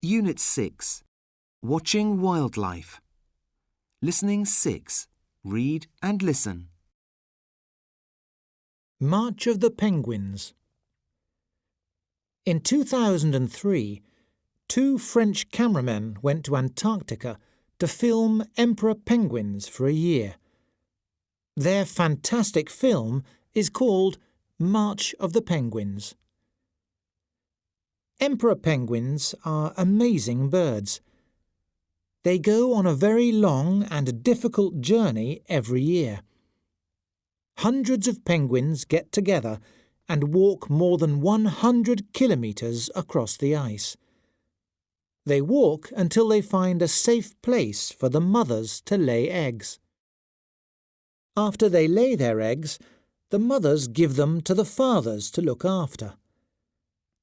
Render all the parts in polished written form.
Unit 6. Watching Wildlife. Listening 6. Read and listen. March of the Penguins. In 2003, 2 French cameramen went to Antarctica to film emperor penguins for a year. Their fantastic film is called March of the Penguins. Emperor penguins are amazing birds. They go on a very long and difficult journey every year. Hundreds of penguins get together and walk more than 100 kilometres across the ice. They walk until they find a safe place for the mothers to lay eggs. After they lay their eggs, the mothers give them to the fathers to look after.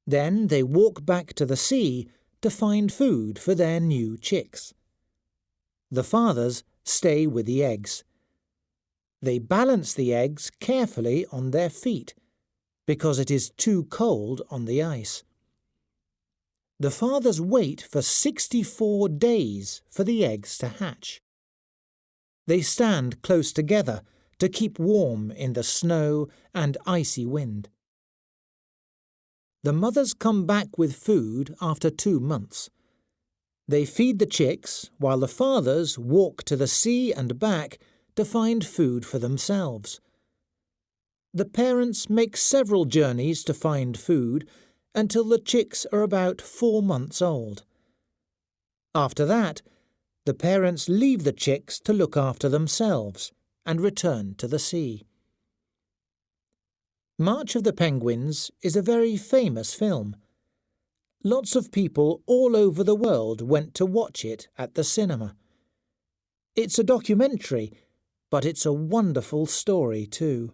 Then they walk back to the sea to find food for their new chicks. The fathers stay with the eggs. They balance the eggs carefully on their feet because it is too cold on the ice. The fathers wait for 64 days for the eggs to hatch. They stand close together to keep warm in the snow and icy wind. The mothers come back with food after 2 months. They feed the chicks while the fathers walk to the sea and back to find food for themselves. The parents make several journeys to find food until the chicks are about 4 months old. After that, the parents leave the chicks to look after themselves and return to the sea. March of the Penguins is a very famous film. Lots of people all over the world went to watch it at the cinema. It's a documentary, but it's a wonderful story too.